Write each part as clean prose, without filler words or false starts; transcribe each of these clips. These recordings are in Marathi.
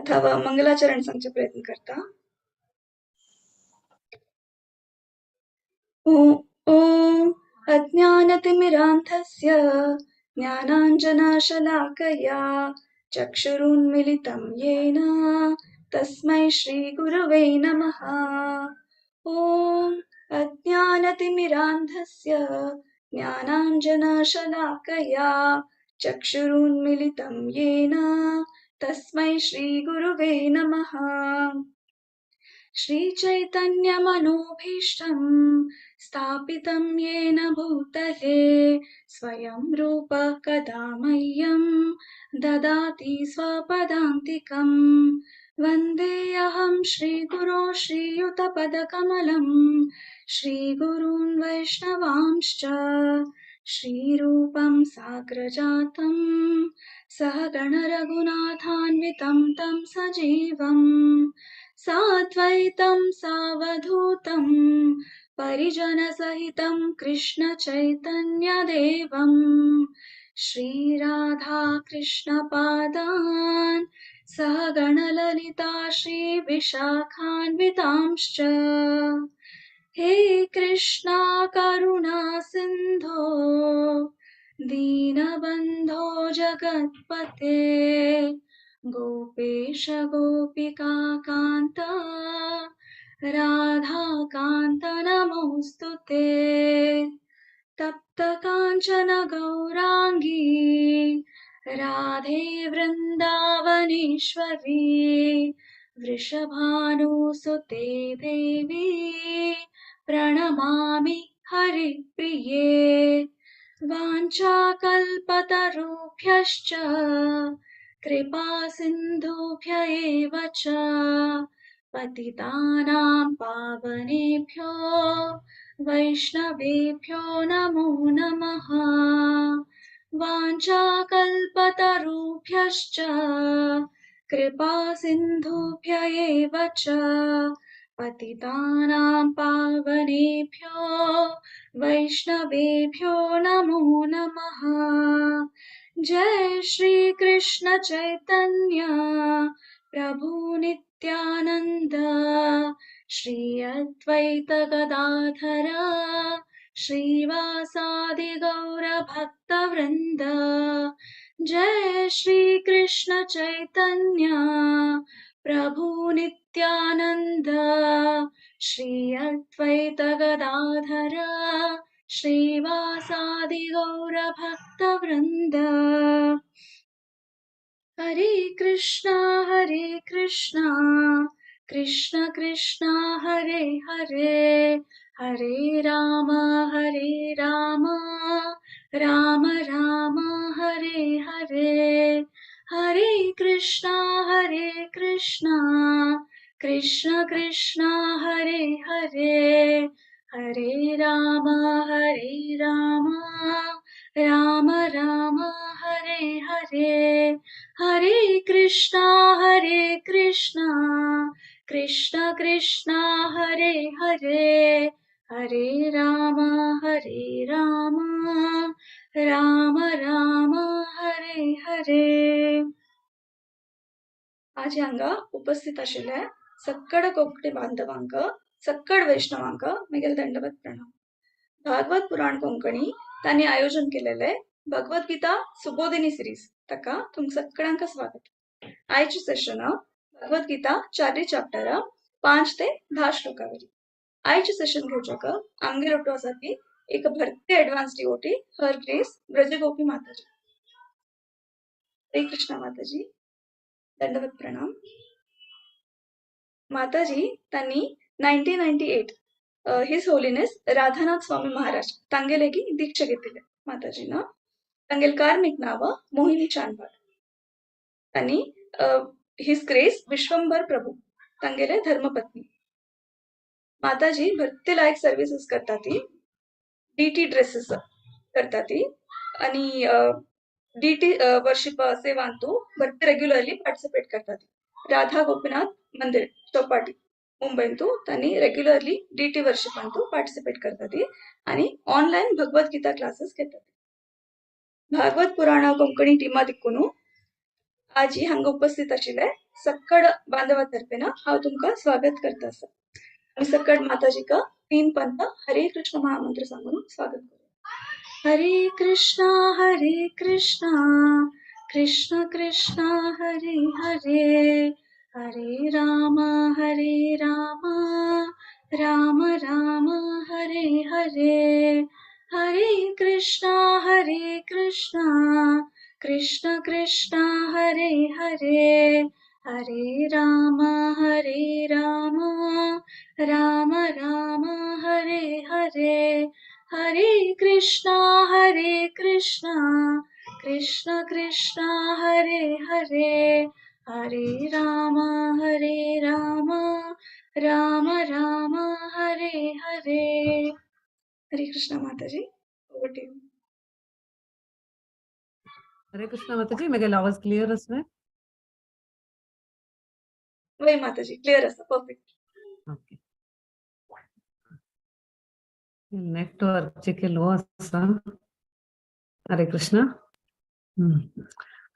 अथवा मंगलाचरण सांगचे प्रयत्न करता। ॐ अज्ञानतिमिरान्धस्य ज्ञानाञ्जनशलाकया चक्षुरुन्मिलितं येन तस्मै श्रीगुरवे नमः। ॐ अज्ञानतिमिरान्धस्य ज्ञानाञ्जनशलाकया चक्षुरुन्मिलितं येन तस्मै श्रीगुरवे नमः। श्रीचैतन्यमनोभीष्टं स्थापितं येन भूतले स्वयं रूप कदा मह्यं ददाति स्वपदान्तिकं। वन्देऽहं श्रीगुरो श्रीयुतपदकमलं श्रीगुरून् वैष्णवांश्च श्रीरूपं साग्रजातं सहगण रघुनाथान्वितं तं सजीवम् साद्वैतं सावधूतं परिजनसहितं कृष्णचैतन्यदेवं श्रीराधा कृष्णपादान् सहगणललिता श्रीविशाखान्वितांश्च। हे कृष्णा करुणा सिन्धो दीनबन्धो जगत्पते गोपेश गोपिका कान्त राधाकान्त नमोऽस्तुते। तप्त काञ्चन गौराङ्गी राधे वृन्दावनेश्वरी वृषभानुसुते देवी प्रणमामि हरिप्रिये। वाञ्छाकल्पतरुभ्यश्च कृपा सिन्धुभ्य एव च पतितानां पावनेभ्यो वैष्णवेभ्यो नमो नमः। वाञ्छाकल्पतरुभ्यश्च कृपा सिन्धुभ्य एव च पतितानां पावनेभ्यो वैष्णवेभ्यो नमो नमः। जय श्री कृष्ण चैतन्य प्रभु नित्यानंद श्री अद्वैत गदाधर श्रीवासादि गौर भक्त वृंद। जय श्री कृष्ण चैतन्य प्रभु नित्यानंद श्री अद्वैत गदाधर श्रीवासादि गौर भक्त वृंद। हरे कृष्णा कृष्ण कृष्णा हरे हरे हरे राम राम राम हरे हरे। हरे कृष्णा कृष्ण कृष्णा हरे हरे हरे राम राम राम हरे हरे। हरे कृष्णा कृष्ण कृष्णा हरे हरे हरे राम राम राम हरे हरे। आज हांगा उपस्थित आशिल्ल्या सक्कड कोंकणी बांधवांक सक्कड वैष्णवांक म्हगेले दंडवत प्रणाम। भागवत पुराण कोंकणी तांणी आयोजन केलेले भगवत गीता सुबोधिनी सिरीज ताका तुमकां सगळ्यांक स्वागत। आयचे सेशन भगवत गीता 4 चॅप्टर 5 ते 10 श्लोकावरी। आयचे सेशन घेवच्याक आमगेर एकटो आसा ती एक भरती एडवांस डिवोटी हर ग्रेस ब्रजगोपी माताजी। हरे कृष्ण माताजी, दंडवत प्रणाम। माताजी तांणी 1998 हिज होलीनेस राधानाथ स्वामी महाराज तांगेलेगी दीक्षा घेतले माताजीन। तांगेल कार्मिक नाव मोहिनी चांदबार। तांणी हिज ग्रेस विश्वंभर प्रभु तांगेले धर्मपत्नी। माताजी भरती लायक सर्विसेस करता ती डीटी ड्रेसेस करता ती आणि डीटी वर्शिप सेवांतू भरती रेग्युलरली पार्टिसिपेट करता ती। राधा गोपीनाथ मंदिर चौपाटी मुंबईतू तांणी रेग्युलरली डीटी वर्शिपांतू पार्टिसिपेट करता ती आणि ऑनलाइन भगवत गीता क्लासेस घेता ती। भागवत पुराण कोंकणी टीमा दिक्कून आज हांगा उपस्थित आशिल्ले सक्कड बांधवातर्फे ना हांव तुमकां स्वागत करता आसा. आमी सक्कड माताजीका 3 पंत हरे कृष्ण महामंत्र सांगून स्वागत करूया. हरे कृष्णा कृष्ण कृष्ण हरे हरे, हरे राम राम राम हरे हरे, हरे कृष्णा कृष्ण कृष्ण हरे हरे, हरे राम राम राम हरे हरे, हरे कृष्णा कृष्ण कृष्ण हरे हरे, हरे राम राम राम हरे हरे. हरे कृष्णा माताजी, over to you. हरे कृष्णा माताजी, मेरा आवाज क्लियर असवे? वय माताजी, क्लियर असा, परफेक्ट. ओके. नेटवर्क चे लो असा. हरे कृष्णा.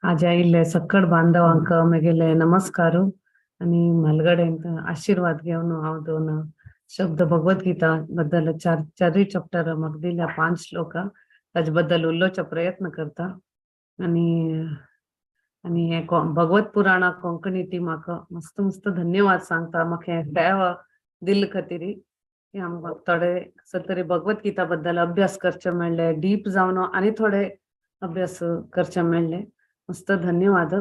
आज इल्ले सक्कड बांधवांक मेगेले नमस्कारू आणि मलगडे आशीर्वाद घेऊन हांव दोन शब्द भगवद्गीता बद्दल चारही चॅप्टर म्हाका दिल्या 5 श्लोक ताजे बद्दल उलोवचे प्रयत्न करता. आणि हे भगवत पुराणा कोंकणी ती म्हाका मस्त मस्त धन्यवाद सांगता म्हाका हे सेवा दिल खातीर की आमकां थोडे तरी भगवद्गीता बद्दल अभ्यास करचे मेळ्ळे, डीप जावन आनी थोडे अभ्यास करचे मेळ्ळे. मस्त धन्यवाद.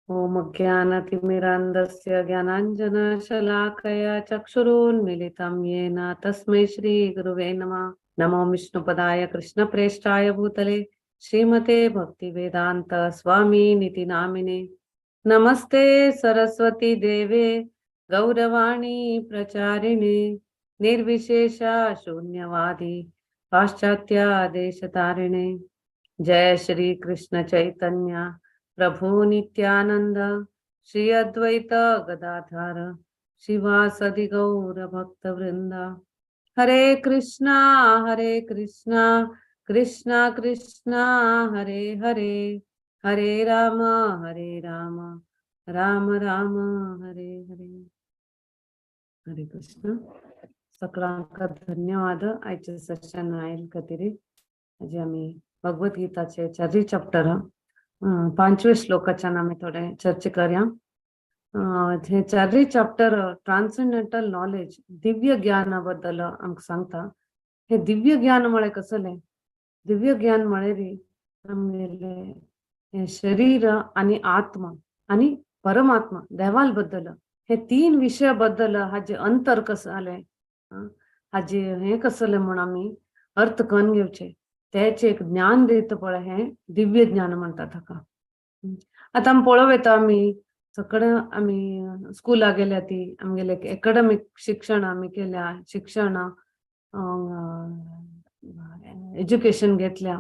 ओम ज्ञानतिमिरान्धस्य ज्ञानाञ्जनशलाकया चक्षुरुन्मीलितं येन तस्मै श्रीगुरुवे नमः. नमो विष्णुपदाय कृष्णप्रेष्ठाय भूतले श्रीमते भक्तिवेदांत स्वामी निति नामिने. नमस्ते सरस्वती देवे गौरवाणी प्रचारिणे, निर्विशेषा शून्यवादी पाश्चात्य देशतारिणे. जय श्री कृष्ण चैतन्य प्रभु नित्यानंद, श्री अद्वैत गदाधर शिवासदि गौर भक्त वृंदा. हरे कृष्णा कृष्णा कृष्णा हरे हरे, हरे राम राम राम हरे हरे. हरे कृष्ण. सगळ्यांक धन्यवाद. आयचे सेशन आयल खातीर. आज आमी भगवद्गीताचे 4 चॅप्टर 5वे श्लोकाच्यान आमी थोडे चर्चा करया. हे 4 चॅप्टर ट्रान्सेंडेंटल नॉलेज, दिव्य ज्ञान बद्दल आमकां सांगता. हे दिव्य ज्ञान म्हळ्यार कसले? दिव्य ज्ञान म्हळ्यार आमगेले शरीर आणि आत्मा आणि परमात्मा देवाल बद्दल हे 3 विषय बद्दल हाजे अंतर कसं आले, हाजे हे कसले म्हण आमी अर्थ करून घेवचे, त्याचे एक ज्ञान देत पळय हे दिव्य ज्ञान म्हणतात हाका. आता आमी पळोव येता आमी सगळे आमी स्कुला गेल्या ती आमगेले एकेडमिक शिक्षण आमी केल्या, शिक्षण एज्युकेशन घेतल्या.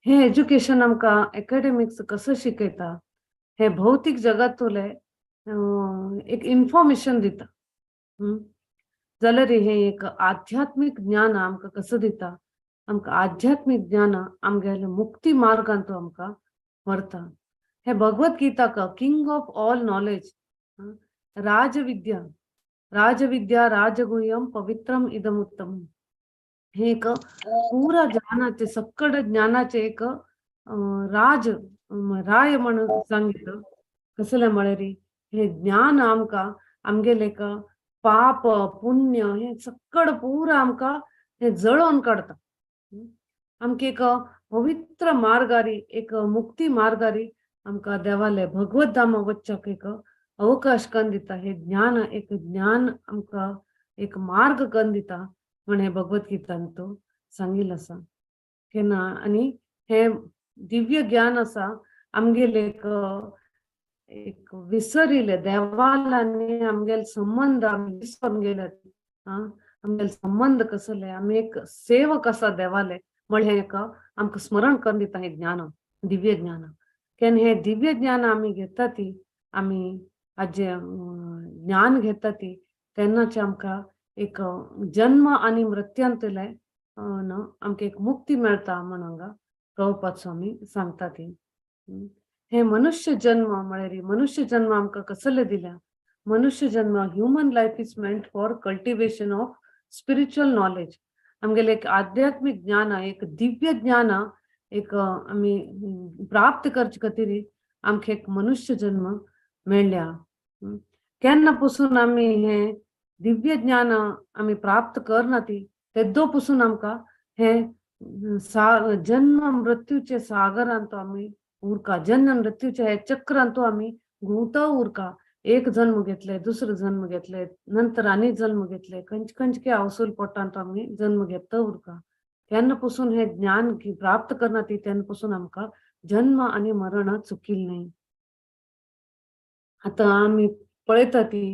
हे एज्युकेशन आमकां एकेडमिक्स कसं शिकयता, हे भौतिक जगातले एक इन्फॉर्मेशन दिता. जाल्यार हे एक आध्यात्मिक ज्ञान आमकां कसं दिता, आमकां आध्यात्मिक ज्ञान आमगेले मुक्ती मार्गान तो आमकां व्हरता. हे भगवद्गीता का किंग ऑफ ऑल नॉलेज, राजविद्या राजगुह्यम पवित्रम इदम उत्तम. हे एक पूरा ज्ञानाचे सक्कड ज्ञानाचे एक राय म्हणून सांगितलं. कसले म्हळ्यार हे ज्ञान आमकां आमगेले पाप पुण्य हे सक्कड पूरा आमकां हे जळोवन काडता. आमकां एक पवित्र मार्गारी, एक मुक्ती मार्गारी आमकां देवाले भगवत धाम वचपाक एक अवकाश करून दिता. हे ज्ञान एक ज्ञान आमकां एक मार्ग करून दिता म्हण हे भगवद्गीतान तो सांगिल्ल आसा. केन्ना आनी हे दिव्य ज्ञान आसा आमगेले एक विसरिले देवाल आनी आमगेले संबंध आमी विसरून गेले. आमगेले संबंध कसले, आमी एक सेवक आसा देवाले म्हण हे एक आमकां स्मरण करून दिता हे ज्ञान, दिव्य ज्ञान. केन्ना हे दिव्य ज्ञान आमी घेता ती, आमी हाजे ज्ञान घेता ती तेन्नाचे आमकां एक जन्म आणि मृत्यांतले आमकां एक मुक्ती मेळटा म्हण हांगा प्रभुपाद स्वामी सांगता ती. हे मनुष्य जन्म म्हळ्यार मनुष्य जन्म आमकां कसले दिल्या. मनुष्य जन्म human life is meant for cultivation of spiritual knowledge. आमगेले एक आध्यात्मिक ज्ञान एक दिव्य ज्ञान एक आमी प्राप्त करचे खातीर आमकां एक मनुष्य जन्म मेळ्ळ्या. केन्ना पासून आमी हे दिव्य ज्ञान आमी प्राप्त करना ती तेद्दो पासून आमकां हे जन्म मृत्यूचे सागरांत आमी उरका. जन्म मृत्यूच्या हे चक्रांत आमी घुंवता उरका. एक जन्म घेतले, दुसरो जन्म घेतले, नंतर आनी जन्म घेतले, खंयचे अवसूल पोटांत आमी जन्म घेता उरका. तेन्ना पासून हे ज्ञान प्राप्त करना ती तेन्ना पासून आमकां जन्म आनी मरण चुकिल न्ही. आता आमी पळयता ती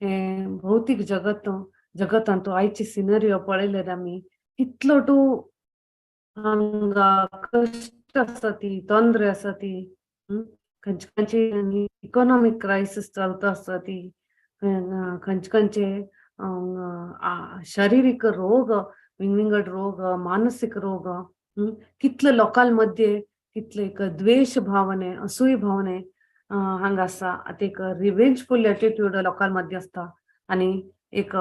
हे भौतीक जगतांत आयची सिनरियो पळयल्यार आमी कितलो टू हांगा कश्ट आसा ती, तोंदरे आसा ती, खंयची इकॉनॉमिक क्रायसिस चलता आसता ती, खंयचे शारिरीक रोग, विंगड रोग, मानसिक रोग, कितले लोकां मध्ये कितले एक द्वेष भावने, असूय भावने हांगा आसा. आता एक रिवेंजफुल एटिट्यूड लोकां मध्ये असता आणि एक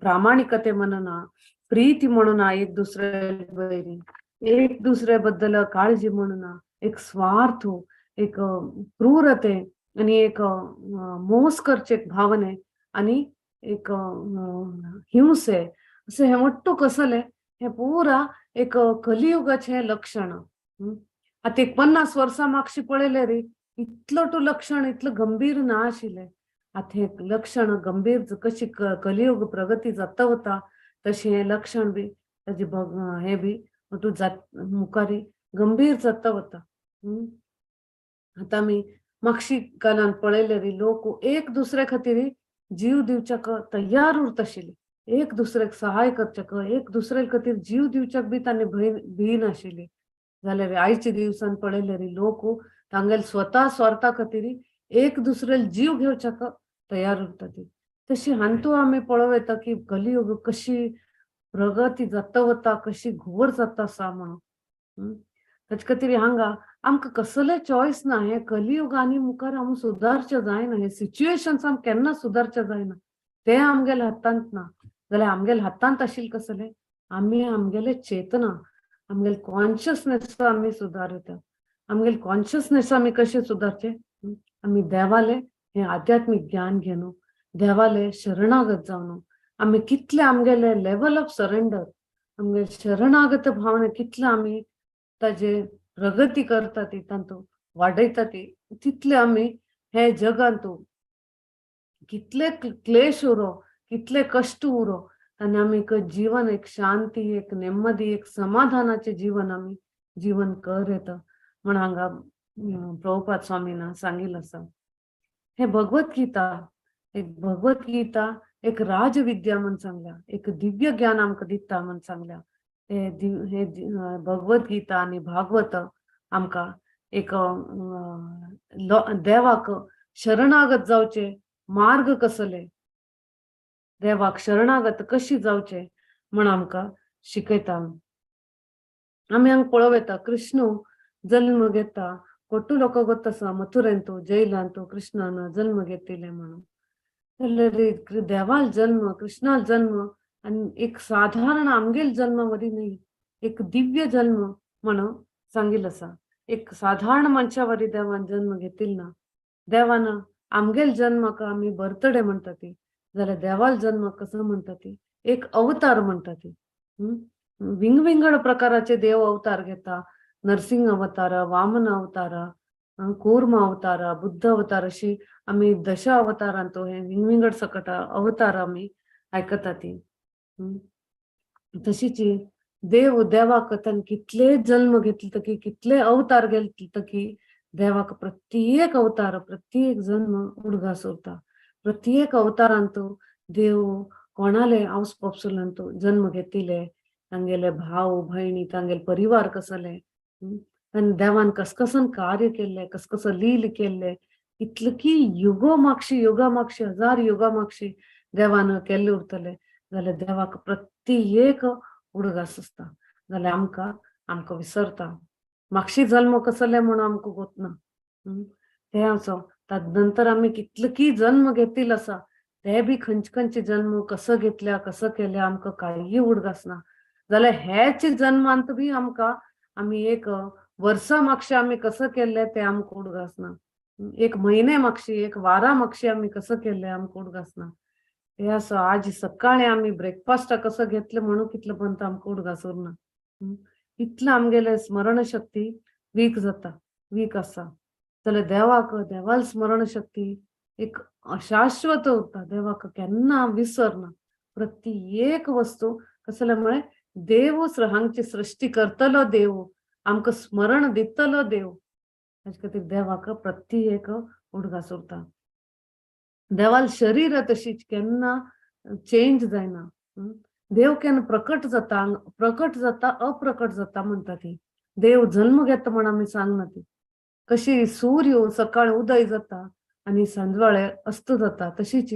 प्रामाणिकते म्हणून प्रीती म्हणून एक दुसरे एक दुसरे बद्दल काळजी म्हणून एक स्वार्थ, एक क्रूरते आणि एक मोस करचे भावने आणि एक हिंसे असे हे मोठ्ठो कसले हे पुरा एक कलियुगाचे लक्षण. आता एक 50 वर्सां मागची पळयले रे इतलो टू लक्षण इतलं गंभीर ना आशिल्ले. आता हे लक्षण गंभीर कशी कलियुग प्रगती जाता वता तशी हे लक्षण बी ताजे हे बी तू मुखारी गंभीर जाता वता. आता आमी मागची काळांत पळयले रे लोक एक दुसरे खातीर जीव दिवच्याक तयार उरता आशिल्ले. एक दुसऱ्याक सहाय करच्याक, एक दुसरे खातीर जीव दिवच्याक बी तांणी भिनाशिल्ले. जाल्यार आयच्या दिवसांत पळयले रे लोक तांगेल स्वता स्वार्था खातीर एक दुसरेल जीव घेवच्याक तयार उरता ती. तशी हांतू आमी पळोवं येता की कलियुग कशी प्रगती जाता वता, कशी घोर जाता आसा म्हणून. ताचे खातीर हांगा आमकां कसले चॉयस ना. हे कलियुग आनी मुखार आमी सुदारचे जायना. हे सिच्युएशन्स आमी केन्ना सुदारचे जायना. ते आमगेल्या हातांत ना. जाल्यार आमगेल्या हातांत आशिल्ले कसले आमी आमगेले चेतना, आमगेले कॉन्शियसनेस आमी सुदारता. आमगेले कॉन्शियसनेस आमी कशे सुदारचे आमी देवाले हे आध्यात्मिक ज्ञान घेवन देवाले शरणागत जावन आमी कितले आमगेले लेवल ऑफ सरेंडर आमगे शरणागत भावने कितले आमी ताजे प्रगती करता ती तांतू वाडयता ती तितले आमी हे जगांत कितले क्लेश उरो, कितले कष्ट उरो आनी आमी एक जीवन एक शांती, एक नेಮ್ಮदी, एक समाधानाचे जीवन आमी जीवन कर येता म्हण हांगा प्रभुपाद स्वामीन सांगिल्लें आसा. हे भगवत गीता एक राजविद्या म्हण सांगल्या, एक दिव्य ज्ञान आमकां दिता म्हण सांगल्या. हे भगवत गीता आनी भागवत आमकां एक देवाक शरणागत जावचे मार्ग कसले, देवाक शरणागत कशी जावचे म्हण आमकां शिकयता. आमी हांगा पळोवं येता कृष्ण जल्म घेता. कोट्टू लोकांक गोत आसा मथुरेंत जैलांत कृष्णान जल्म घेतिल्ले म्हणून. जाल्यार देवाल जल्म, कृष्णाल जल्म आनी एक साधारण आमगेल जल्म वरी न्ही, एक दिव्य जल्म म्हणून सांगिल्लो आसा. एक साधारण मनशा वरी देवान जल्म घेतिल्लो ना. देवान आमगेल जन्माक आमी बर्थडे म्हणटा ती, जाल्यार देवाल जन्म कसो म्हणटा ती एक अवतार म्हणटा ती. विंगड प्रकाराचे देव अवतार घेता. नरसिंह अवतार, वामन अवतार, कूर्म अवतार, बुद्ध अवतार अशी आमी 10 अवतारांत हे विंगड सकट अवतार आमी आयकता ती. तशीच देवाक ताणें कितले जल्म घेतले तकी, कितले अवतार घेतले तकी देवाक प्रत्येक अवतार, प्रत्येक जन्म उडगास उरता. प्रत्येक अवतारांत देव कोणाले आवसपावसुलांत जन्म घेतिले, तांगेले भाव भयणी, तांगेले परिवार कसले, तांणी देवान कसन कार्य केले, कसं लील केले, इतलकी युगो मागशी 1000 युगा मागशी देवान केल्ले उरतले. जाल्यार देवाक प्रत्येक उडगास आसता. जाल्यार आमकां विसरता मागशी जल्म कसले म्हणून आमकां गोत ना. ते असो नंतर आम्ही कितलं की जन्म घेतील असा ते बी खंयचे जन्म कसं घेतल्या कसं केल्या आमका काही उडगासना जाल्यार हेच जन्मांत बी आमका आम्ही एक वर्सा मागशे आम्ही कसं केले ते आमकां उडगासना एक म्हयने मागशी एक वारा मागशी आम्ही कसं केले आमकां उडगासना ते असं आज सकाळी आम्ही ब्रेकफास्ट कसं घेतलं म्हणून कितलं पण आमकां उडगास उरना इतलं आमगेले स्मरणशक्ती वीक जाता वीक आसा जाल्यार देवाल स्मरणशक्ती एक अशाश्वत उरता देवाक केन्ना विसरना प्रत्येक वस्तू कसल्यामुळे देव हांगची सृष्टी करतलो देव आमकां स्मरण दितलो देव हाजे खातीर देवाक प्रत्येक उडगास उरता देवाल शरीर तशीच केन्ना चेंज जायना देव केन्ना प्रकट जाता अप्रकट जाता म्हणटा ती देव जन्म घेता म्हण आमी सांगना ती कशी सूर्य सकाळी उदय जाता आणि संजवाळे अस्त जाता तशीच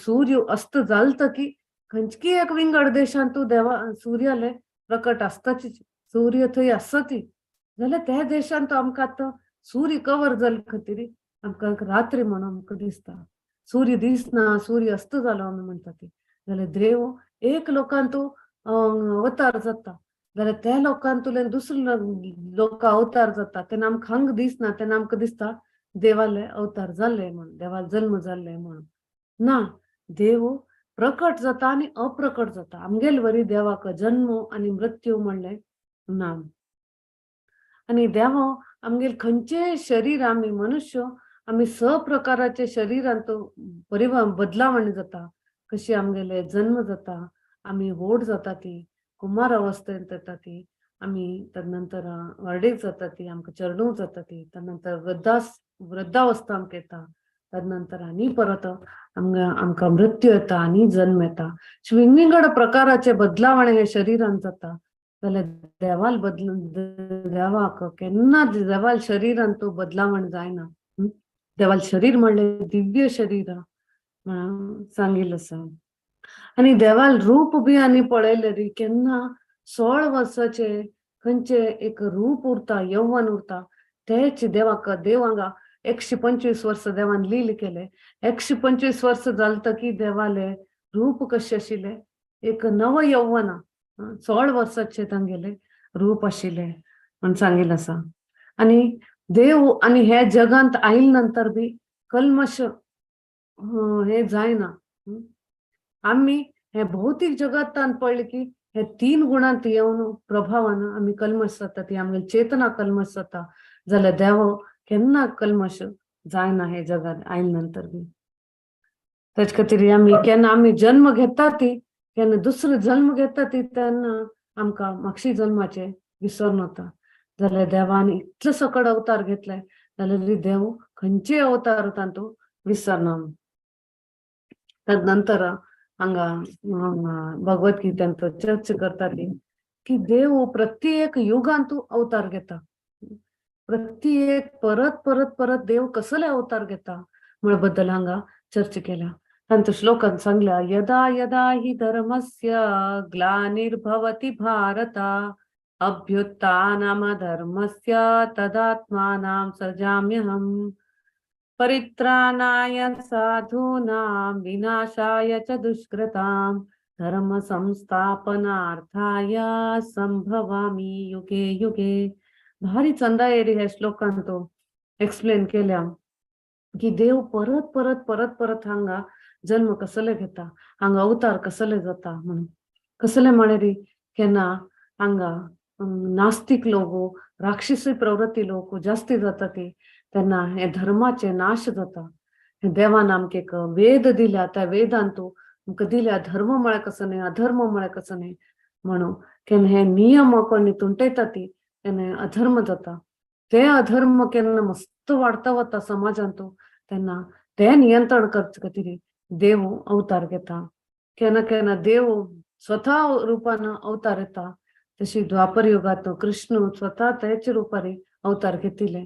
सूर्य अस्त जालता की खंयची एक विंगड देशांत देवा सूर्याले प्रकट आसताची सूर्य थंय आसता जाल्यार त्या देशांत आमकां आतां सूर्य कवर जाले खातीर आमकां रात्री म्हणून आमकां दिसता सूर्य दिसना सूर्य अस्त जालो आमी म्हणटा ती जाल्यार देव एक लोकांतू अवतार जाता जाल्यार त्या लोकांतुल्यान दुसरे लोक अवतार जाता तेन्ना आमकां हांग दिसना तेन्ना आमकां दिसता देवाले अवतार जाल्ले म्हणून देवाल जल्म जाल्ले म्हणून ना देव प्रकट जाता आणि अप्रकट जाता आमगेल वरी देवाक जन्म आणि मृत्यू म्हणले ना आणि देव आमगेल खंयचे शरीर आमी मनुष्य आमी प्रकाराचे शरीरांत बदलावण जाता कशी आमगेले जन्म जाता आमी व्हड जाता ती कुमार अवस्थेंत येता ती आमी तदनंतर व्हडीक जाता ती आमकां चेडूं जाता ती तदनंतर वृद्धावस्था आमकां येता तदनंतर आनी परत आमकां मृत्यू येता आनी जन्म येता वेगवेगळ्या प्रकाराचे बदलावणे हे शरीरांत जाता जाल्यार देवाक केन्ना देवाल शरीरांत बदलावण जायना देवाल शरीर म्हणले दिव्य शरीर सांगिल्लें आसा आणि देवाल रूप बी आनी पळयले री केन्ना 16 वर्साचे खंयचे एक रूप उरता यौवन उरता तेच देवाक देव हांगा 125 वर्स देवान लील केले 125 वर्स जालता की देवाले रूप कशे आशिल्ले एक नव यौवन 16 वर्साचे तांगेले रूप आशिल्ले म्हण सांगिल्लें आसा आणि देव आणि हे जगांत आयिल्ले नंतर बी कल्मश हे जायना आम्ही हे भौतिक जगतान पडले की हे 3 गुणांत येवन प्रभावान आम्ही कल्मश जाता ती आमगे चेतना कल्मश जाता जाल्यार देव केन्ना कल्मश जायना हे जगात आयिल्ले नंतर बी तेच खातीर आम्ही जन्म घेता ती केन्ना दुसरो जन्म घेता ती तेन्ना आमकां मागशी जन्माचे विसरून वता जाल्यार देवान इतलो सकट अवतार घेतले जाल्यार देव खंयचे अवतार तांतू विसरना तदनंतर हांगा भगवद्गीतांत चर्च करता ती की देव प्रत्येक युगांतू अवतार घेता प्रत्येक परत परत परत देव कसले अवतार घेता म्हण बद्दल हांगा चर्चा केल्या तांच्या श्लोकांत सांगल्या यदा यदा हि धर्मस्य ग्लानिर्भवति भारत अभ्युत्थानमधर्मस्य तदात्मानं सृजाम्यहम् परित्राणाय साधूनां विनाशाय च दुष्कृतां धर्म संस्थापनार्थाय संभवामि युगे युगे भारी चंदायेरी ह्या श्लोकांत तो एक्सप्लेन केल्या की देव परत परत परत परत हांगा जन्म कसले घेता हांगा अवतार कसले जाता म्हणून कसले म्हळ्यार केन्ना हांगा नास्तिक लोक राक्षसी प्रवृत्ती लोक जास्ती जाता ती तेन्ना हे धर्माचे नाश जाता देवान आमकां एक वेद दिल्या त्या वेदांत आमकां दिल्या धर्म म्हळ्यार कसो न्ही अधर्म म्हळ्यार कसो न्ही म्हणून केन्ना हे नियम कोणी तुंटयता ती तेन्ना अधर्म जाता ते अधर्म केन्ना मस्त वाडता वता समाजांत तेन्ना ते नियंत्रण करचे खातीर देव अवतार घेता केन्ना केन्ना देव स्वता रुपान अवतार येता तशी द्वापर युगांत कृष्ण स्वता तेच रुपारी अवतार घेतिले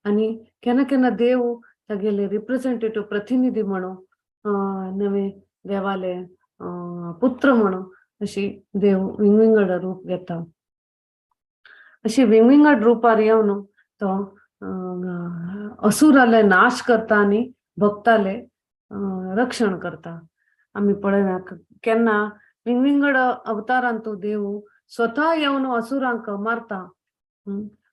आणि केन्ना केन्ना देव तागेले रिप्रेझेंटेटिव्ह प्रतिनिधी म्हणून नवे देवाले पुत्र म्हणून अशी देव वेगवेगळं रूप घेता अशी वेगवेगळ्या रुपार येवन तो असुराले नाश करता आणि भक्ताले रक्षण करता. आम्ही पळयला केन्ना विंगड अवतारांतू देव स्वतः येवन असुरांक मारता.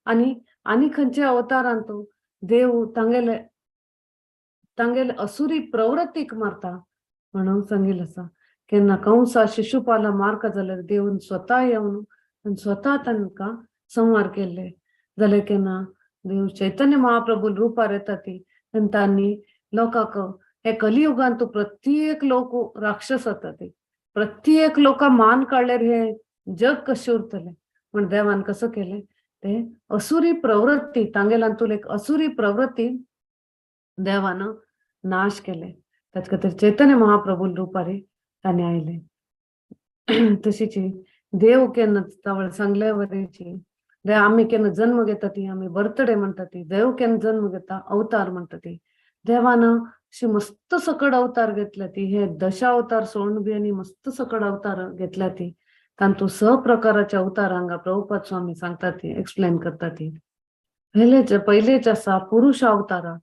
आणि आणि खंयचे अवतारांतू देव तांगेले असुरी प्रवृत्तीक मारता म्हणून सांगितलं असा. केन्ना कंसा शिशुपाला मारका जाल्यार देवून स्वतः येवन आणि स्वतः तांकां संहार केले. जाल्यार केन्ना देव चैतन्य महाप्रभू रुपार येता ती तांणी लोकांक हे कलियुगांतू प्रत्येक लोक राक्षस जाता ते प्रत्येक लोका मान काढल्यार हे जग कशें उरतले म्हण देवान कसं केले ते असुरी प्रवृत्ती तांगेलांतून एक असुरी प्रवृत्ती देवानं नाश केले. त्याच खातीर चैतन्य महाप्रभू रुपारी तांणी आयले. तशीच देव केन्ना तावळ सांगल्या वरेची दे आम्ही केन्ना जन्म घेता ती आम्ही बर्थडे म्हणटा ती देव केन्ना जन्म घेता अवतार म्हणटा ती देवानं अशी मस्त सकड अवतार घेतल्या ती हे दशावतार सोडून बी आणि मस्त सकड अवतार घेतल्या ती तांतू प्रकाराच्या अवतार हांगा प्रभुपाद स्वामी सांगता ती एक्सप्लेन करता ती पहिलेच असा पुरुष अवतारा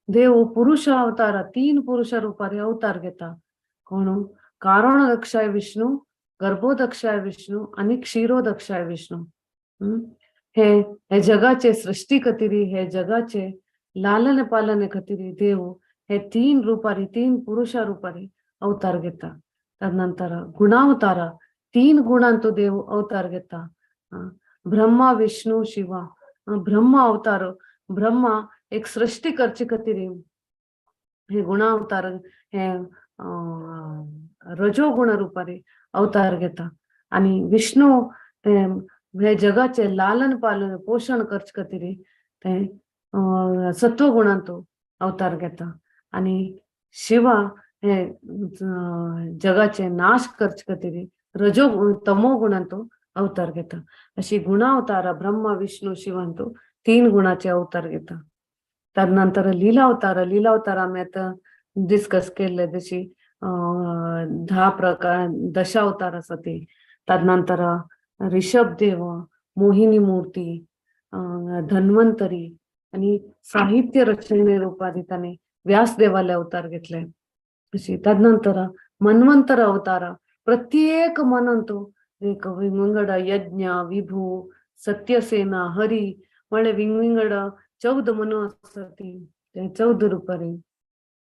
देव पुरुष अवतारा 3 पुरुष रूपारी अवतार घेता. कोण कारणदक्षाय विष्णू गर्भोदक्षाय विष्णू आणि क्षीरोदक्षाय विष्णू. हे जगाचे सृष्टी खातीर हे जगाचे लालन पालने खातीर देव हे 3 रूपारी 3 पुरुषा रूपारी अवतार घेता. तदनंतर गुणावतारा 3 गुणांतू देव अवतार घेता. ब्रह्मा विष्णू शिवा ब्रह्मा अवतार ब्रह्मा एक सृष्टी करचे खातीर हे गुणावतार हे रजोगुण रूपारी अवतार घेता. आणि विष्णू हे जगाचे लालन पालन पोषण करचे खातीर ते सत्वगुणांतू अवतार घेता. आणि शिवा हे जगाचे नाश करचे खातीर तमो गुणांतू अवतार घेता. अशी गुणावतारा ब्रह्मा विष्णू शिवांतू 3 गुणाचे अवतार घेता. तदनंतर लीलावतार आम्ही आता डिस्कस केले जशी 10 प्रकार दशावतार आसा ती. तदनंतर ऋषभ देव मोहिनी मूर्ती धन्वंतरी आणि साहित्य रचने रूपारी त्याने व्यासदेवाले अवतार घेतले. अशी तदनंतर मन्वंतर अवतार प्रत्येक मनंतू एक विंगड यज्ञ विभू सत्यसेना हरी म्हळे विंगड 14 मनो असतात ते 14 रूपारी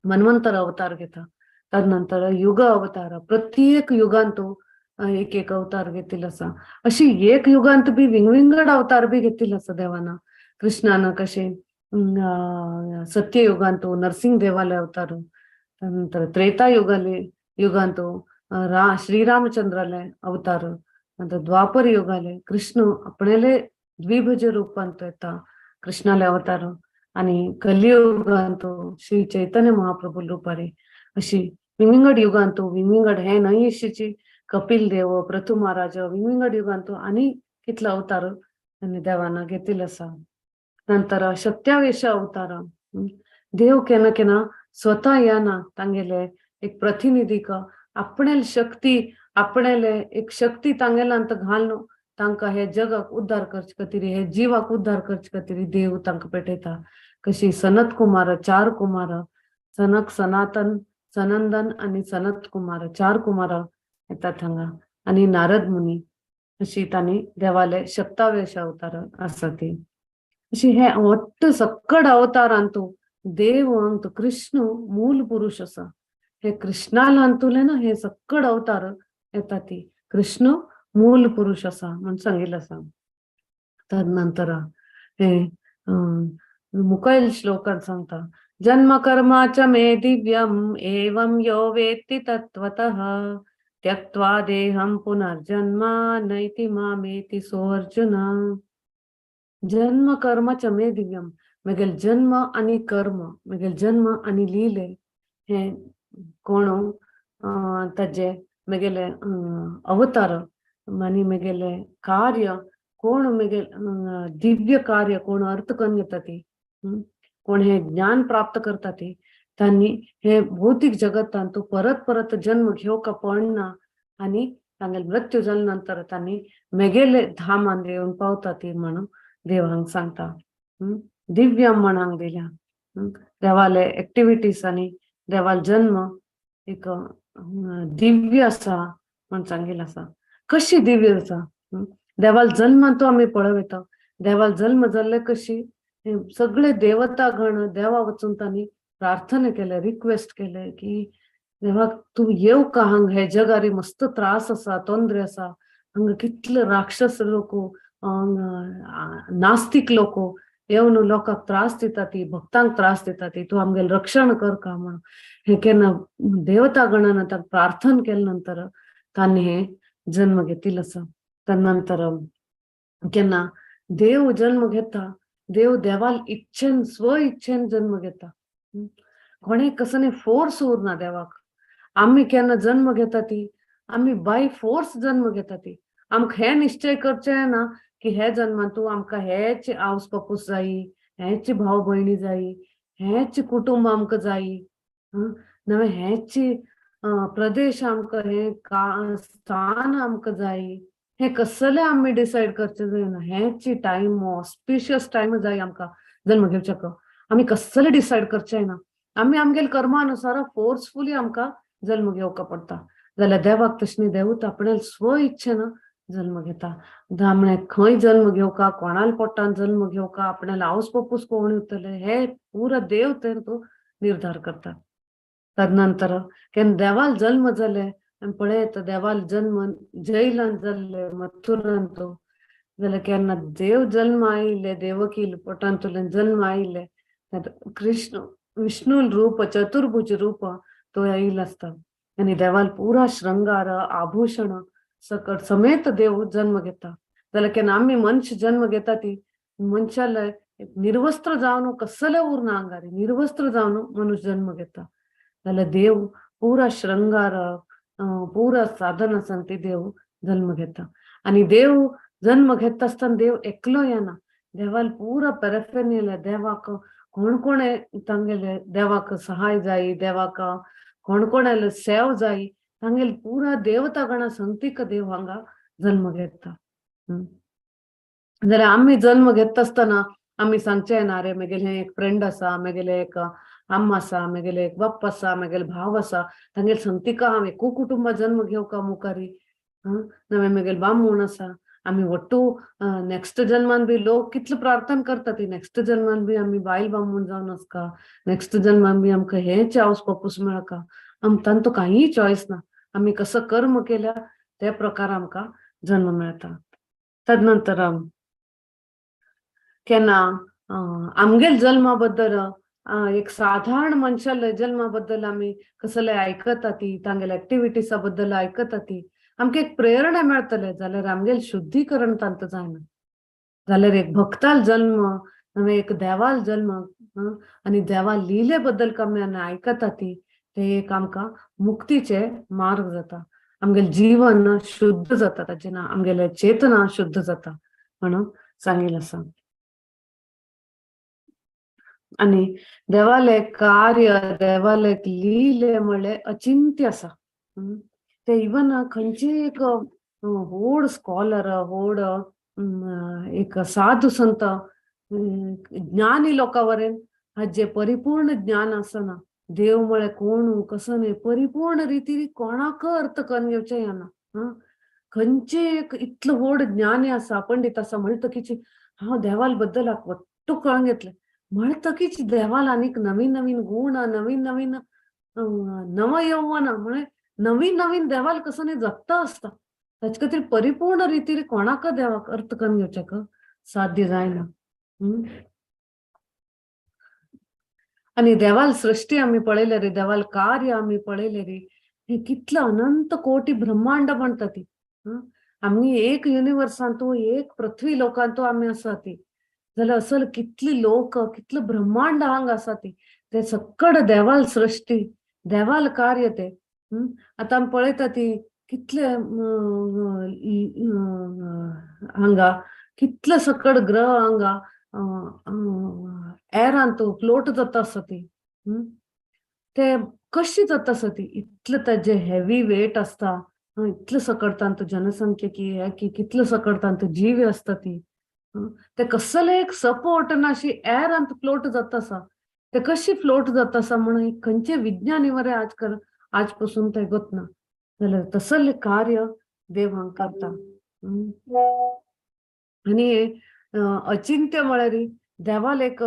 मन्वंतर अवतार घेता. तदनंतर युग अवतार प्रत्येक युगांतू एक अवतार घेतील असा. अशी एक युगांत बी विंगड अवतार बी घेतील असं देवाना. कृष्णानं कसे सत्ययुगांतू नरसिंह देवाले अवतार त्यानंतर त्रेता युगांतू श्रीरामचंद्राले अवतार नंतर द्वापर युगाले कृष्ण आपणेले द्विभुज रूपांत येता कृष्णाले अवतार. आणि कलियुगांतू श्री चैतन्य महाप्रभू रूपारी अशी विंगड युगांतू विंगड हे नयशीची कपिल देव प्रथु महाराज विंगड युगांतू आणि कितला अवतार त्यांनी देवाना घेतील असा. नंतर सत्यावेश अवतार देव केना स्वतः याना तांगेले एक प्रतिनिधी का आपणेल शक्ती आपणेले एक शक्ती तांगेलांत घालनो तांका हे जगाक उद्धार करचे खातीर हे जीवाक उद्धार करचे खातीर देव तांका पेटयता. कशी सनत कुमार 4 कुमार सनक सनातन सनंदन आणि सनत कुमार 4 कुमार येतात हांगा. आणि नारद मुनी अशी तांणी देवाले सत्तावेश अवतार आसा ती. अशी हे वट्ट सक्कड अवतारांतू देव अंत कृष्ण मूल पुरुष असा. हे कृष्णालांतुले ना हे सक्कड अवतार येतात ती कृष्ण मूल पुरुष असा म्हणून सांगितलं असा. तदनंतर हे मुकैल श्लोकात सांगता जन्म कर्माच मे दिव्यम एवं यो वेत्ति तत्वतः त्यक्त्वा देहम पुनर्जन्म नैति मामेति सो अर्जुन. जन्म कर्माच मे दिव्यम मेगेल जन्म आणि कर्म मेगेल जन्म आणि लीले हे कोण ताजे मेगेले अवतार आणि मेगेले कार्य कोण मेगेल दिव्य कार्य कोण अर्थ करून घेता ती कोण हे ज्ञान प्राप्त करता ती त्यांनी हे भौतिक जगतांतू परत परत जन्म घेऊ का पडना आणि तांगेल मृत्यू झाल्यानंतर त्यांनी मेगेले धामान येऊन पावता ती म्हणून देव हांगा सांगता. दिव्य म्हणून दिल्या. देवाले ऍक्टिव्हिटीज आणि देवाल जन्म एक दिव्य असा म्हण सांगेल असा. कशी दिव्य असा. देवाल जन्म तो आम्ही पळवता. देवाल जन्म जाल्ले कशी सगळे देवता गण देवा वचून तांणी प्रार्थना केले, रिक्वेस्ट केले की देवा तू येऊ का हांग. हे जगारी मस्त त्रास असा, तोंदरे असा. हांग कितले राक्षस लोक, नास्तिक लोक येवन लोकांक त्रास दिता ती, भक्तांक त्रास दिता ती. तू आमगेल रक्षण कर का म्हणून हे केन्ना देवता गणान ताका प्रार्थना केल्या नंतर तांणी हे जन्म घेतिल्लो आसा. त्यानंतर केन्ना देव जन्म घेता, देव देवाल इच्छेन स्व इच्छेन जन्म घेता. कोणे कसं फोर्स उरना देवाक. आम्ही केन्ना जन्म घेता ती आम्ही बाय फोर्स जन्म घेता ती. आमकां हे निश्चय करचे ना की हे जन्मांत तू आमकां हेच आवस पापूस जायी, हेच भाव भयणी जायी, हेच कुटुंब आमकां जायी, नवे हेच प्रदेश आमकां हे स्थान आमकां जायी. हे कसले आम्ही डिसाइड करचे जायना. हेच टाइम ऑस्पिशियस टाइम जाय आमकां जन्म घेवच्याक. आम्ही कसले डिसाइड करचे ना. आम्ही आमगेल कर्मानुसार फोर्सफुली आमकां जन्म घेवका पडता. जाल्यार देवाक तशें न्ही. देवूच आपणेल स्व इच्छेन जन्म घेता. आमणे खंय जन्म घेवका, कोणाल पोटान जन्म घेवका, आपणाल आवस पापूस कोण येतले हे पुरो देव तर तो निर्धार करता. तदनंतर केन्ना देवाल जन्म जाले आमी पळयता. देवाल जन्म जैलान जाल्ले मथुरान तो. जाल्यार केन्ना देव जन्म आयिल्ले, देवकी पोटांतल्यान जन्म आयिल्ले कृष्ण विष्णू रूप, चतुर्भुज रूप तो येयिल्लो आसता. आनी देवाल पुरा श्रृंगार आभूषण सकट समेत देव जन्म घेता. जाल्यार केन्ना आमी मनुष्य जन्म घेता ती मनशाला निर्वस्त्र जावन कसले उरना आंगारी, निर्वस्त्र जावन मनुष्य जन्म घेता. जाल्यार देव पुरा श्रृंगार पुरा साधन आसन ती देव जन्म घेता. आनी देव जन्म घेता आसतना देव एकलो येना. देवाल पुरा पेरफेनियल देवाक कोण कोणे तांगेले देवाक सहाय जायी, देवाक कोण कोणाले सेव जायी, तांगेल पुरा देवता गणा संगतीक देव हांगा जन्म घेता. जाल्यार आमी जन्म घेता आसतना आमी सांगचे ना रे म्हगेले एक फ्रेंड आसा, म्हगेले एक अम्मा आसा, म्हगेले एक बाप्प आसा, म्हगेले भाव आसा, तांगेल संगतीका हांव एकू कुटुंब जन्म घेवका मुखारी. नवे म्हगेल बामूण आसा. आमी वट्टू नेक्स्ट जन्मान बी लोक कितले प्रार्थना करता ती नेक्स्ट जन्मान बी आमी बायल बामूण जावन आसका, नेक्स्ट जन्मान बी आमकां हेच आवस पापूस मेळका. तांचो कांय चॉयस ना. आमी कसं कर्म केल्या ते प्रकार आमकां जन्म मेळटा. तदनंतर केन्ना आमगेल जल्मा बद्दल एक साधारण मनशाले जल्मा बद्दल आमी कसले आयकता ती, तांगेल्या ऍक्टिव्हिटीसा बद्दल आयकता ती आमकां एक प्रेरणा मेळटले. जाल्यार आमगेल शुद्धीकरण तांत जायना. जाल्यार एक भक्ताल जन्म, नवे एक देवाल जन्म आनी देवा लिले बद्दल आमी आयकता ती ते एक आमकां मुक्तीचे मार्ग जाता. आमगेल जीवन शुद्ध जाता, ताजेन आमगेले चेतना शुद्ध जाता म्हणून सांगिल्लें आसा. आणि देवाले कार्य, देवाले लीले म्हणले अचिंत्य आसा. ते इवन खंयचे एक व्हड स्कॉलर, व्हड एक साधू संत ज्ञानी लोकांवरेन हाजे परिपूर्ण ज्ञान आसना. देव म्हळ्यार कोण कसं न्ही परिपूर्ण रितीन कोणाक अर्थ करून घेवचे येना. खंयचे एक इतलो व्हड ज्ञानी आसा, पंडित आसा म्हणटकीच हांव देवाल बद्दल वट्टू कळून घेतले. म्हणटकीच देवाल आनीक नवीन नवीन गुण, नवीन नवीन नव यौवन म्हणजे नवीन नवीन देवाल कसं न्ही जगता आसता. ताचे खातीर परिपूर्ण रितीन कोणाक देवाक अर्थ करून घेवच्याक साध्य जायना. आणि देवाल सृष्टी आम्ही पळयले रे, देवाल कार्य आम्ही पळयले रे. हे कितलं अनंत कोटी ब्रह्मांड म्हणटा ती. आम्ही एक युनिवर्सांतू एक पृथ्वी लोकांतू आम्ही आसा ती. जाल्यार असल कितली लोक, कितलं ब्रह्मांड हांग आसा ती. ते सकड देवाल सृष्टी, देवाल कार्य ते. आता आमी पळयता ती कितले हांगा कितले सकड ग्रह हांगा एरांतू फ्लोट जाता आसा ती. ते कशी जाता आसा ती. इतले ताजे हेवी वेट असता. इतले सकड तांत जनसंख्येकी कितले सकड तांत जीव असता ती. ते कसले एक सपोर्ट ना अशी एर अंत फ्लोट जात असा ते कशी फ्लोट जात असा म्हणून खंयचे विज्ञान इवरे आजकाल आजपासून ते गोतना जाल्यार तसले कार्य देव हांगा करता. आणि अचिंत्य म्हळ्यार देवाल एक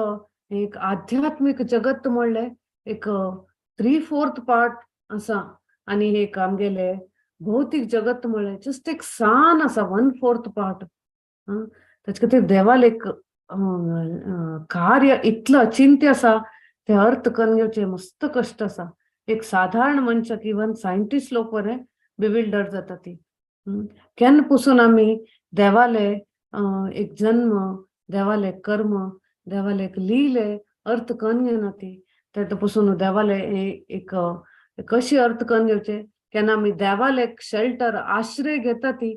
आध्यात्मिक जगत म्हणले एक 3/4 पार्ट असा आणि एक आमगेले भौतिक जगत म्हणले जस्ट एक सान असा 1/4 पार्ट. त्याच्या खातीर देवाल एक कार्य इतलं अचिंत्य असा ते अर्थ करून घेवचे मस्त कष्ट असा. एक साधारण मनशाक इवन सायंटिस्ट लोक बरे बिविल्डर जाता ती. केन्ना पासून आमी देवाले एक जन्म, देवाले कर्म, देवाले एक लीले अर्थ करून घेवना ती तेन्ना पासून देवाले एक कशी अर्थ करून घेवचे केन्ना आमी देवाले एक शेल्टर आश्रय घेता ती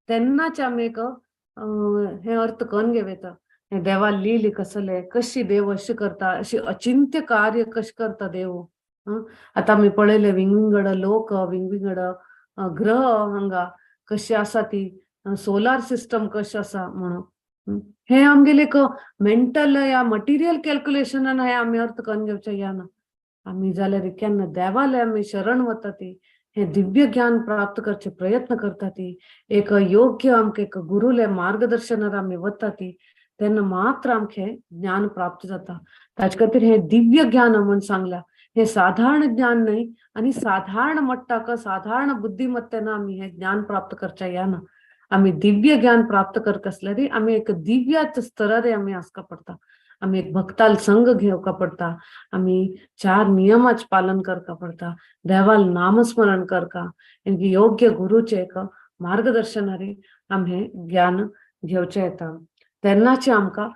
तेन्नाच आमी एक हे अर्थ करून घेवता. हे देवा लीली कसले कशी देव अशी करता अशी अचिंत्य कार्य कशी करता देव. आता आमी पळयले विंगड लोक विंगड ग्रह हांगा कशी आसा ती सोलार सिस्टम कशी आसा म्हणून हे आमगेले एक मेंटल या मटिरियल कॅल्क्युलेशनान हे आमी अर्थ करून घेवचे या ना. आमी जाल्यार केन्ना देवाले आमी शरण वता ती हे दिव्य ज्ञान प्राप्त करचे प्रयत्न करता ती एक योग्य आमके एक गुरुले मार्गदर्शनार आमी वता ती तेन्ना मात्र आमके ज्ञान प्राप्त जाता. ताचे खातीर हे दिव्य ज्ञान म्हणून सांगला. हे साधारण ज्ञान नाही आणि साधारण मट्टाक साधारण बुद्धिमत्तेन आमी हे ज्ञान प्राप्त करचे या ना. आमी दिव्य ज्ञान प्राप्त करता असल्यार आमी एक दिव्याच स्तरार आमी आसका पडता. आमी एक भक्ताल संघ घेवका पडता. आमी 4 नियमाच पालन करका पडता. देवाल नामस्मरण करका योग्य गुरुचे एक मार्गदर्शनारी आमी हे ज्ञान घेवचे येता. तेन्नाचे आमकां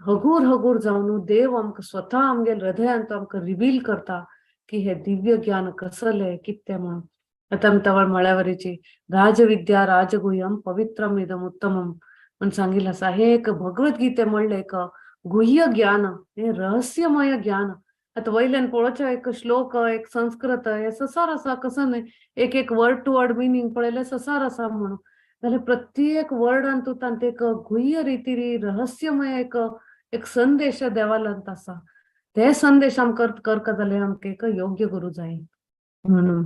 हगूर हगूर जावन देव आमकां स्वता आमगे हृदयांत आमकां रिवील करता की हे दिव्य ज्ञान कसले कितें म्हणून. आता आमी तवळ म्हळ्यावरीची राजविद्या राजगुह्यम पवित्रम इदम उत्तमम म्हणून सांगिल्लें आसा. हे एक भगवद्गीते म्हणले एक गुह्य ज्ञान हे रहस्यमय ज्ञान. आता वयल्यान पळोवचें एक श्लोक एक संस्कृत हे ससार आसा कसं न्ही एक वर्ड टू वर्ड मिनींग पळयले ससार आसा म्हणून जाल्यार प्रत्येक वर्डान तुतांत एक गुह्य रिती रहस्यमय एक संदेश देवालांत आसा. ते संदेश आमकां करता जाल्यार आमकां एक योग्य गुरु जाय म्हणून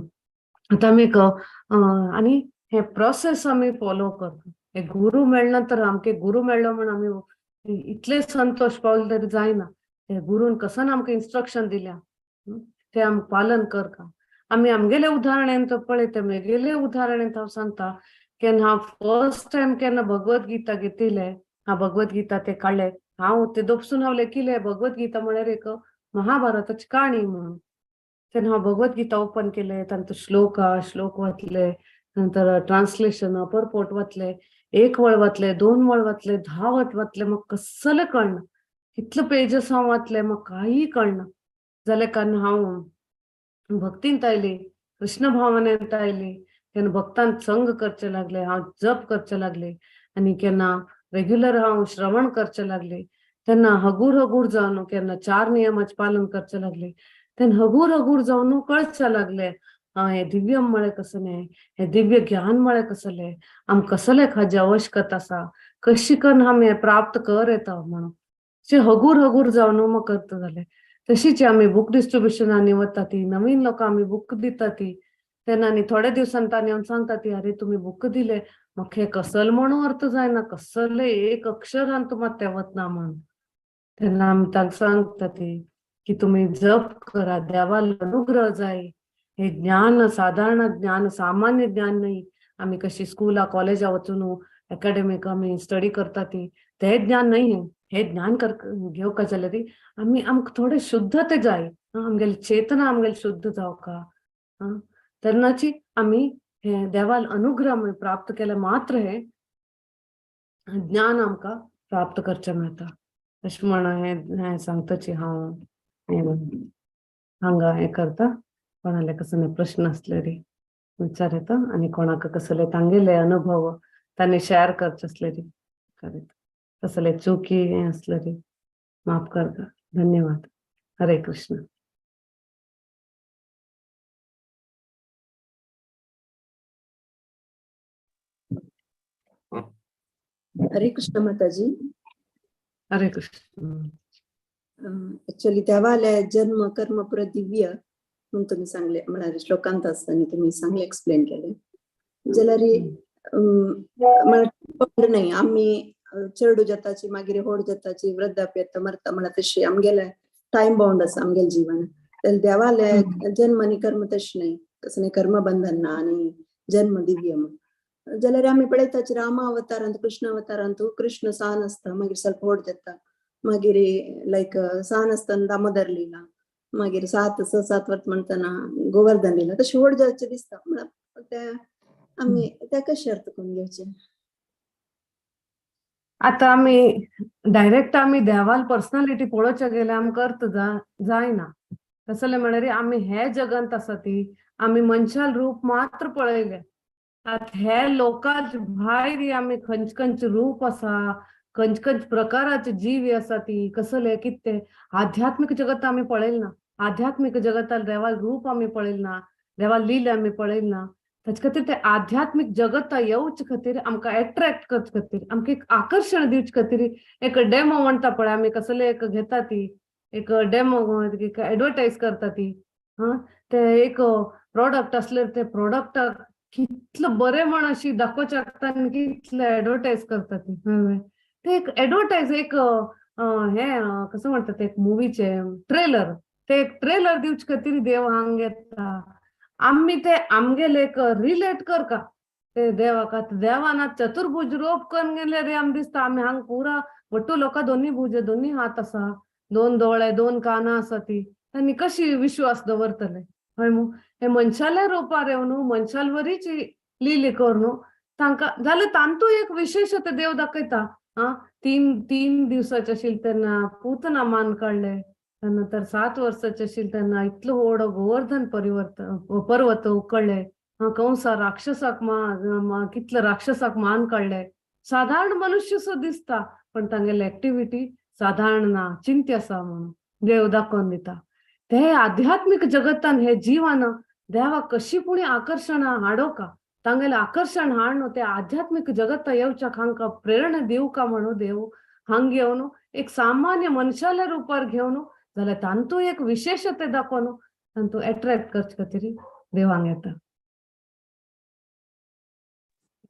आता आमी एक आनी हे प्रोसेस आमी फॉलो करता. हे गुरु मेळना तर आमके गुरु मेळ्ळो म्हणून आमी इतले संतोष पावले तरी जायना. ते गुरुन कसं आमकां इन्स्ट्रक्शन दिल्या ते आमी पालन करता. आमी आमगेले उदाहरणेंत पळयता म्हगेले उदाहरणेंत हांव सांगता केन्ना हांव फर्स्ट टायम केन्ना भगवद्गीता घेतिले हांव भगवद्गीता ते काडले हांव ते दपसून हांव लेखिले भगवद्गीता म्हळ्यार एक महाभारताची काणी म्हणून. तेन्ना हांव भगवद्गीता ओपन केले तांचो श्लोक वाचले नंतर ट्रान्सलेशन परपोट वाचले 1 वळ वाचले 2 वळ वाचले 10 वळ वाचले म्हाका कसले कळना. कितले पेजेस हांव वाचले म्हाका काही कळना. जाल्या कारण हांव भक्तींत आयली कृष्ण भावनेंत आयली केन्ना भक्तांत संग करचे लागले हांव जप करचे लागले आनी केन्ना रेग्युलर हांव श्रवण करचे लागले तेन्ना हगूर हगूर जावन केन्ना 4 नियमाचे पालन करचे लागले तेन्ना हगूर हगूर जावन कळचे लागले हे दिव्य म्हळ्यार कसले हे दिव्य ज्ञान म्हळ्यार कसले आमकां कसले हाजी आवश्यकता आसा कशी करून आमी प्राप्त कर येता म्हणून अशें हगूर हगूर जावन म्हाका करता जालें. तशीच आमी बूक डिस्ट्रिब्युशनांनी वता ती नवीन लोकांक आमी बूक दिता ती तेन्ना आनी थोडे दिवसांनी तांणी हांव सांगता ती अरे तुमी बूक दिले म्हाका हे कसल म्हणून अर्थ जायना कसले एक अक्षरान मात ते वतना म्हणून तेन्ना आमी तांकां सांगता ती की तुमी जप करा देवाल अनुग्रह जाय हे ज्ञान साधारण ज्ञान सामान्य ज्ञान नाही आमी कशी स्कुला कॉलेजा वचून एकाडेमीक आमी स्टडी करता ती ते ज्ञान नाही हे ज्ञान घेवका जाल्यार आमी आमकां थोडे शुद्धते जाय आमगेली चेतना आमगेली शुद्ध जावका तेन्नाची आमी हे देवाल अनुग्रह प्राप्त केले मात्र हे ज्ञान आमकां प्राप्त करचे मेळटा अशें म्हणून हे सांगताची हांव हांगा हे करता कोणाले कसले प्रश्न असले रे विचारता आनी कोणाक कसले तांगेले अनुभव तांणी शेअर करचे असले रे करीत कसले चुकी हे असले रे माफ करता. धन्यवाद. हरे कृष्ण. हरे कृष्ण माताजी. हरे कृष्ण. ऍक्च्युअली देवालय जन्म कर्म परत दिव्य म्हणून तुम्ही सांगले म्हळ्यार श्लोकांत आसतना तुम्ही सांगले एक्सप्लेन केले जाल्यार म्हळ्यार नाही आम्ही चेडू जाताची मागीर व्हड जाताची वृद्धाप्य येता मरता म्हळ्यार तशी आमगेले टाइम बाउंड आसा आमगेले जीवन जाल्यार देवालय जन्म आनी कर्म तशें नाही तसं नाही कर्म बंधन ना आनी जन्म दिव्य म्हणून जाल्यार आमी पळयताची रामा अवतारांत कृष्ण अवतारांत कृष्ण सान आसता मागीर ಸ್ವಲ್ಪ व्हड जाता मागीर लायक सान आसतना दामोदर लिला मागीर 7 वर्स म्हणटना गोवर्धन लिला तशें व्हड जावचें दिसता म्हळ्यार ते आमी ते कशें अर्थ करून घेवचे. आता आम्ही डायरेक्ट आम्ही देवाल पर्सनॅलिटी पळोवचे गेल्यार आमकां अर्थ जायना कसं जालें म्हळ्यार आमी हे जगांत आसा ती आमी मनशाल रूप मात्र पळयले आता हे लोकांचे भायर आमी खंयचे रूप आसा खंयचे प्रकाराचे जीव आसा ती कसले कितें आध्यात्मिक जगत आमी पळयलें ना आध्यात्मिक जगताल देवाल रूप आमी पळयलें ना देवाल लीला आमी पळयलें ना ताचे खातीर ते आध्यात्मिक जगत येवचे खातीर आमकां अट्रॅक्ट करचे खातीर आमकां एक आकर्षण दिवचे खातीर एक डेमो म्हणटा पळय आमी कसले एक घेता ती एक डेमो एडवर्टायज करता ती ते एक प्रोडक्ट असल्यार ते प्रोडक्टाक कितलं बरें म्हण अशी दाखोवचे लागता आनी कितले एडवर्टायज करता ती ते एक एडवर्टायज एक हे कसं म्हणतात एक मुवीचे ट्रेलर ते एक ट्रेलर दिवचे खातीर देव हांग येता आम्ही ते आमगेले एक रिलेट कर का ते देवाक देवान चतुर्भुज रूप करून गेले रे आम दिसता आम्ही हांग पुरा वट्टू लोक दोन्ही भुज दोन्ही हात आसा 2 दोळे 2 काना आसा ती त्यांनी कशी विश्वास दवरतले हय मू हे मनशाले रूपार येवन मनशालवरीच लिली करून तांकां जाल्यार तांतू एक विशेषता देव दाखयता तीन दिवसाचे आशिल्ले तेन्ना पूतना मान काडले नंतर 7 वर्साचे आशिल्ले तेन्ना इतलो व्हड गोवर्धन पर्वत उखडले कंसा राक्षसाक कितले राक्षसाक मान काडले साधारण मनुष्य सो दिसता पण तांगेली ऍक्टिव्हिटी साधारण ना चिंत्य आसा म्हणून देव दाखोवन दिता ते आध्यात्मिक जगतान हे जीवन देवा कशी पुणी आकर्षण हाडो का तांगेले आकर्षण हाडून ते आध्यात्मिक जगत येवच्याक हांकां प्रेरणा दिवं का म्हणून देव हांग घेवन एक सामान्य मनशाल्या रूपार घेवन जाल्यार तांतू एक विशेषते दाखोवन तांतू अट्रॅक्ट करचे खातीर देवांग येता.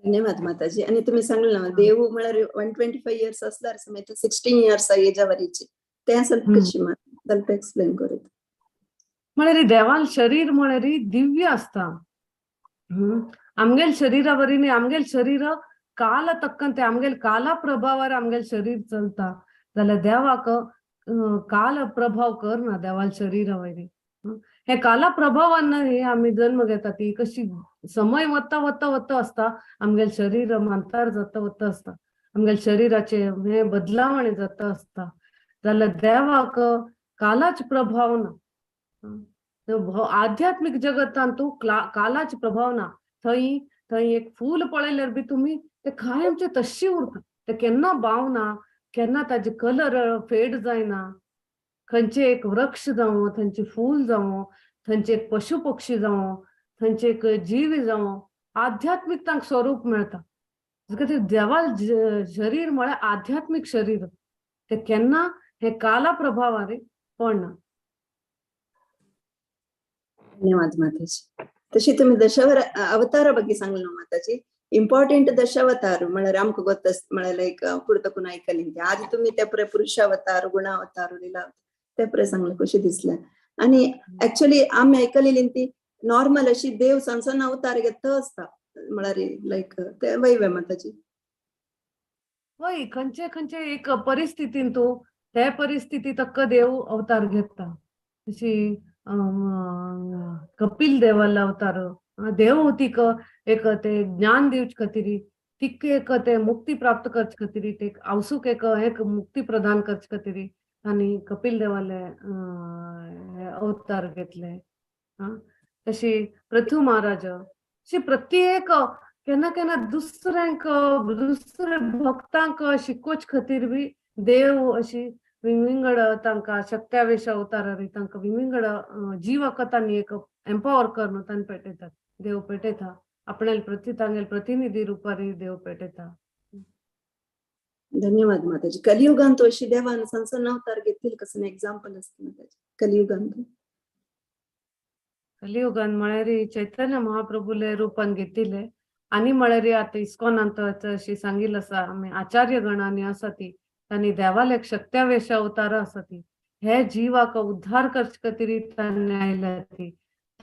धन्यवाद माताजी. आणि तुम्ही सांगले ना देव म्हळ्यार 125 इयर्स असल्यार समेत 16 इयर्स एजावरीची ते ಸ್ವಲ್ಪ कशी ಸ್ವಲ್ಪ एक्सप्लेन करूत. म्हळ्यार देवाल शरीर म्हळ्यार दिव्य असता आमगेल शरीरावरीने आमगेल शरीर काल तक्कंते आमगेल काला प्रभावार आमगेल शरीर चलता जाल्यार देवाक काल प्रभाव करना देवाल शरीरावरी हे काला प्रभावान हे आम्ही जन्म घेता ती कशी समय वता वता वता असता आमगेल शरीर मांतार जाता वता असता आमगेल शरीराचे हे बदलावणे जाता असता जाल्यार देवाक कालाच प्रभाव ना आध्यात्मिक जगतान तू कालाच प्रभाव ना थंय थंय एक फूल पळयल्यार बी तुम्ही ते कायमचे तशी उरता ते केन्ना बावना केन्ना ताजे कलर फेड जायना खंयचे एक वृक्ष जावं थंयचे फूल जावं थंयचे एक पशु पक्षी जावं थंयचे एक जीव जावं आध्यात्मिक तांकां स्वरूप मेळटा खातीर देवाल शरीर म्हळ्यार आध्यात्मिक शरीर ते केन्ना हे काला प्रभावारी पडना. धन्यवाद माताजी. तशी तुम्ही अवतारा ಬಗ್ಗೆ सांगलो माताजी इंपॉर्टंट दशावतार म्हळ्यार आमकां गोत म्हळ्यार लायक पुरतकून आयकली आज तुम्ही ते परे पुरुषावतार गुणावतार लीला ते परे सांगले कशी दिसले आणि ऍक्च्युअली आम्ही आयकलेली ती नॉर्मल अशी देव सण अवतार घेत असता म्हळ्यार लायक ते वैवे माताजी वय खंयचे खंयचे एक परिस्थितीन तू त्या परिस्थिती तक्क देव अवतार घेता जशी कपिल देवाला अवतार देव होती एक ते ज्ञान दिवचे खातीर तिक एक ते मुक्ती प्राप्त करचे खातीर ते आवसूक एक मुक्ती प्रदान करचे खातीर आनी कपिल देवाले अवतार घेतले तशी पृथ्वी महाराज अशी प्रत्येक केन्ना केन्ना दुसरे भक्तांक शिकोवचे खातीर बी देव अशी विंगड तांकां शक्त्यावेश अवतारारी तांकां विंगड जीवकतांनी एक एम्पावर करून तांणी पेटयतात देव पेटयता आपणाले तांगेले प्रतिनिधी रुपारी देव पेटयता. धन्यवाद माताजी. कलियुगांत अशी देवान संसन अवतार घेतली कसं एक्झाम्पल असते माताजी कलियुगांत. कलियुगान म्हळ्यार चैतन्य महाप्रभूले रूपान घेतिले आणि म्हळ्यार आता इस्कॉनांत अशी सांगिल्लें आसा आमी आचार्य गणांनी आसा ती तांणी देवाले एक शक्त्यावेश अवतार आसा ती हे जीवाक उद्धार करचे खातीर तांणी आयल्या ती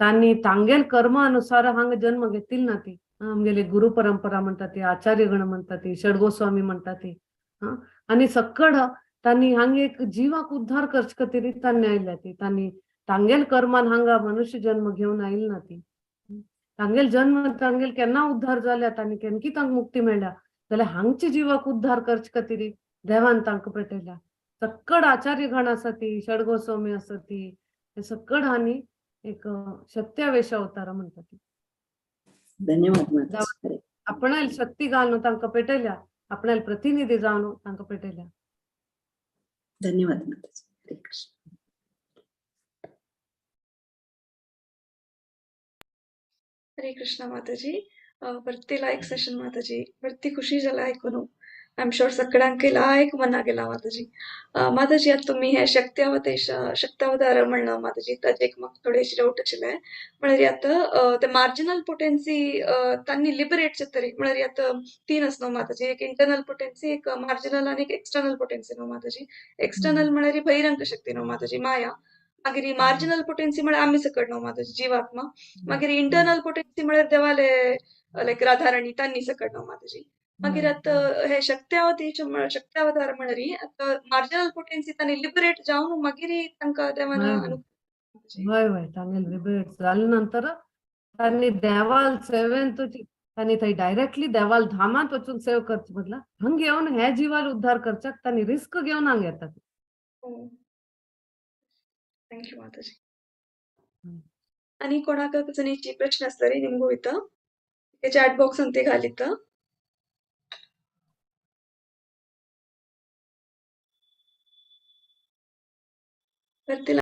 तांणी तांगेल कर्म अनुसार हांगा जन्म घेतिल ना ती आमगेली गुरु परंपरा म्हणटा ती आचार्य गण म्हणटा ती षडगोस्वामी म्हणटा ती आणि सक्कड तांणी हांगा एक जीवाक उद्धार करचे खातीर तांणी आयल्या ती तांणी तांगेल कर्मान हांगा मनुष्य जन्म घेऊन आईल ना ती तांगेल जन्म तांगेल केन्ना उद्धार जाल्या तांणी केनकी तांकां मुक्ती मेळ्ळ्या जाल्यार हांगचे जिवाक उद्धार करचे खातीर देवान तांकां पेटयल्या. सक्कड आचार्य गण आसा ती षडगोस्वामी आसा ती हे सक्कड हांणी एक शक्त्यावेश अवतार म्हणटा ती धन्यवाद माताजी. आपणाल शक्ती घालून तांकां पेटयल्या आपणाल प्रतिनिधी जावन तांकां पेटयल्या. धन्यवाद माताजी. हरे कृष्ण. हरे कृष्णा माताजी. वरती लायक सेशन माताजी वरती खुशी जाला आयकून. आय एम शुअर सगळ्यांक लायक मना गेला माताजी. माताजी आता तुम्ही हे शक्तावतार म्हणलं माताजी ताजे एक म्हाका थोडेशे डाऊट आशिल्ले म्हळ्यार आता ते मार्जिनल पोटेन्सी तांणी लिबरेट जातरी म्हळ्यार आता तीन आसा न्हू माताजी एक इंटरनल पोटेन्सी एक मार्जिनल आणि एक एक्सटर्नल पोटेन्सी न्हू माताजी. एक्सटर्नल म्हळ्यार बहिरंग शक्ती न्हू माताजी माया मागीर ही मार्जिनल पोटेन्सी म्हळ्यार आमी सकट न्हू माताजी जीवात्मा मागीर इंटरनल पोटेन्सी म्हळ्यार देवाले लायक राधाराणी तांणी सकट न्हू माताजी. मागीर आता हे शक्त्यावतार म्हळ्यार आता मार्जिनल पोटेन्सी तांणी लिबरेट जावन मागीर तांकां देवान हय हय तांगेल लिबरेट जाले नंतर तांणी देवाल सेवेंत तांणी थंय डायरेक्टली देवाल धामांत वचून सेव करचे बदला हांगा येवन हे जीवाल उद्धार करच्याक तांणी रिस्क घेवन हांगा येतात. थँक्यू माताजी. आनी कोणाक जणीची प्रश्न आसतली निमगू वयता ते चॅट बॉक्सान ते घालीत. वरती